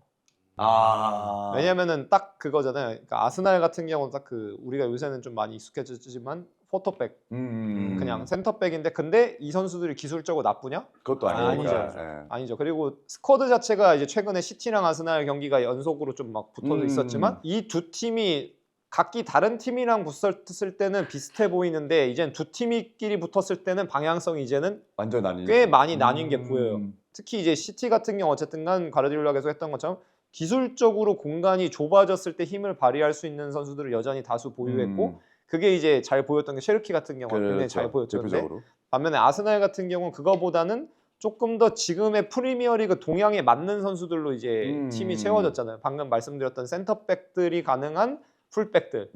왜냐면은 딱 그거잖아요. 그러니까 아스날 같은 경우는 딱 그 우리가 요새는 좀 많이 익숙해졌지만 포터백 그냥 센터백인데 근데 이 선수들이 기술적으로 나쁘냐? 그것도 아니니까. 아니죠. 그리고 스쿼드 자체가 이제 최근에 시티랑 아스날 경기가 연속으로 좀 막 붙어서 있었지만 이 두 팀이 각기 다른 팀이랑 붙었을 때는 비슷해 보이는데 이젠 두 팀끼리 붙었을 때는 방향성이 이제는 완전 나뉘죠. 꽤 많이 나뉜 게 보여요. 특히 이제 시티 같은 경우 어쨌든 간 가르디올라가 계속 했던 것처럼 기술적으로 공간이 좁아졌을 때 힘을 발휘할 수 있는 선수들을 여전히 다수 보유했고 그게 이제 잘 보였던 게 셰르키 같은 경우는 굉장히 잘 보였던데 반면에 아스날 같은 경우는 그거보다는 조금 더 지금의 프리미어리그 동향에 맞는 선수들로 이제 팀이 채워졌잖아요. 방금 말씀드렸던 센터백들이 가능한 풀백들.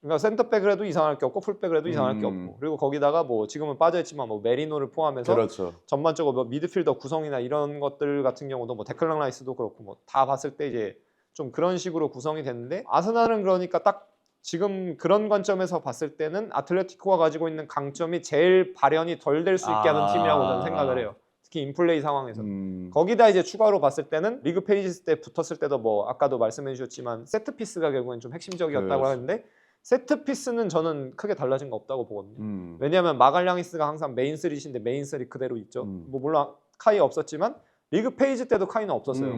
그러니까 센터백을 해도 이상할 게 없고 풀백을 해도 이상할 게 없고 그리고 거기다가 뭐 지금은 빠져있지만 뭐 메리노를 포함해서 그렇죠. 전반적으로 뭐 미드필더 구성이나 이런 것들 같은 경우도 뭐 데클란 라이스도 그렇고 뭐 다 봤을 때 이제 좀 그런 식으로 구성이 됐는데 아스날은 그러니까 딱 지금 그런 관점에서 봤을 때는 아틀레티코가 가지고 있는 강점이 제일 발현이 덜 될 수 있게 하는 팀이라고 저는 생각을 해요. 특히 인플레이 상황에서. 거기다 이제 추가로 봤을 때는 리그 페이지 때 붙었을 때도 뭐 아까도 말씀해 주셨지만 세트피스가 결국엔 좀 핵심적이었다고 하는데 세트피스는 저는 크게 달라진 거 없다고 보거든요. 왜냐하면 마갈량이스가 항상 메인 3인데 메인 3 그대로 있죠. 뭐 물론 카이 없었지만 리그 페이지 때도 카이는 없었어요.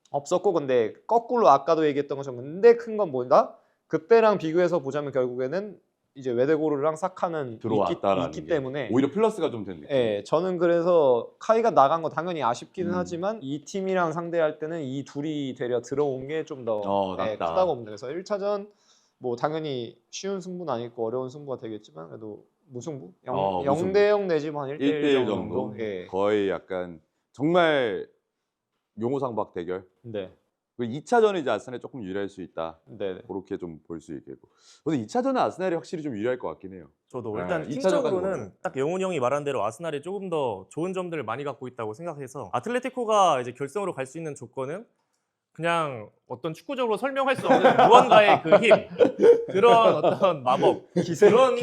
없었고 근데 거꾸로 아까도 얘기했던 것처럼 근데 큰 건 뭐다? 그때랑 비교해서 보자면 결국에는 이제 웨데고르랑 사카는 있기 때문에 오히려 플러스가 좀 된 느낌. 예, 저는 그래서 카이가 나간 거 당연히 아쉽기는 하지만 이 팀이랑 상대할 때는 이 둘이 되려 들어온 게 좀 더 크다고 봅니다. 그래서 1차전 뭐 당연히 쉬운 승부는 아니고 어려운 승부가 되겠지만 그래도 무승부? 0대0 내지 뭐 한 1대1 정도? 예. 거의 약간 정말 용호상박 대결. 네. 2차전은 이제 아스날이 조금 유리할 수 있다. 네. 그렇게 좀 볼 수 있겠고. 근데 2차전은 아스날이 확실히 좀 유리할 것 같긴 해요. 저도 일단 팀적으로는 딱 영훈이 형이 말한 대로 아스날이 조금 더 좋은 점들을 많이 갖고 있다고 생각해서 아틀레티코가 이제 결승으로 갈 수 있는 조건은 그냥 어떤 축구적으로 설명할 수 없는 무언가의 그 힘, 그런 어떤 마법, 그런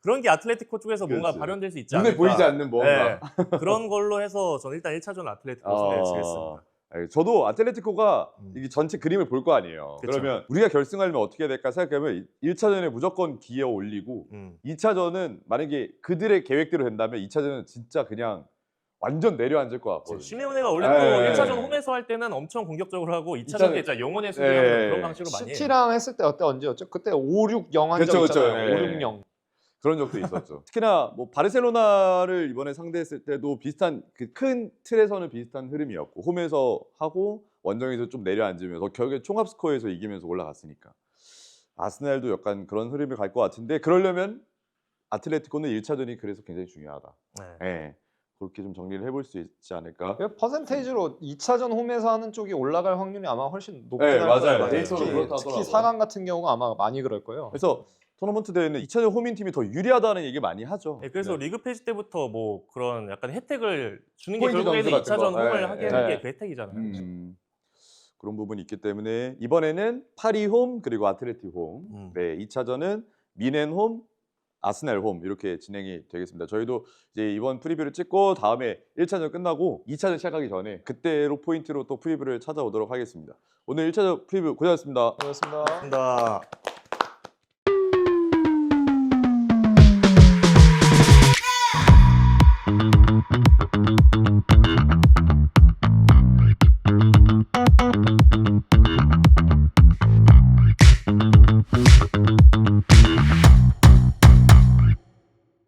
그런 게 아틀레티코 쪽에서 뭔가 그렇지. 발현될 수 있지 눈에 않을까. 보이지 않는 뭔가. 네. 그런 걸로 해서 저는 일단 1차전 아틀레티코 승리를 치겠습니다. 저도 아틀레티코가 음. 이게 전체 그림을 볼 거 아니에요. 그쵸. 그러면 우리가 결승하려면 어떻게 해야 될까 생각하면 1차전에 무조건 기어 올리고 2차전은 만약에 그들의 계획대로 된다면 2차전은 진짜 그냥 완전 내려앉을 것 같거든요. 시메오네가 원래 네. 또 1차전 홈에서 할 때는 엄청 공격적으로 하고 2차전 때 진짜 영혼의 수비하는 네. 그런 방식으로 많이 해요. 시티랑 했을 때 언제였죠? 그때 5-6-0 한 적 그쵸, 그쵸. 있잖아요. 네. 5-6-0. 그런 적도 있었죠. 특히나 뭐 바르셀로나를 이번에 상대했을 때도 비슷한 그 큰 틀에서는 비슷한 흐름이었고 홈에서 하고 원정에서 좀 내려앉으면서 결국에 총합 스코어에서 이기면서 올라갔으니까 아스날도 약간 그런 흐름을 갈 것 같은데 그러려면 아틀레티코는 1차전이 그래서 굉장히 중요하다. 네. 네. 그렇게 좀 정리를 해볼 수 있지 않을까? 퍼센테이지로 2차전 홈에서 하는 쪽이 올라갈 확률이 아마 훨씬 높긴 네, 할 맞아요. 거예요. 데이터로 특히, 그렇다 특히 하더라고요. 4강 같은 경우가 아마 많이 그럴 거예요. 그래서 토너먼트 대회는 2차전 홈인 팀이 더 유리하다는 얘기 많이 하죠. 네, 그래서 네. 리그 페이지 때부터 뭐 그런 약간 혜택을 주는 게 포인트 결국에는 점수 같은 2차전 거. 홈을 네, 하게 네. 하는 게 그 혜택이잖아요. 그런 부분이 있기 때문에 이번에는 파리 홈 그리고 아틀레티 홈. 네, 2차전은 미넨 홈, 아스날 홈 이렇게 진행이 되겠습니다. 저희도 이제 이번 프리뷰를 찍고 다음에 1차전 끝나고 2차전 시작하기 전에 그때로 포인트로 또 프리뷰를 찾아오도록 하겠습니다. 오늘 1차전 프리뷰 고생하셨습니다. 그렇습니다. 감사합니다.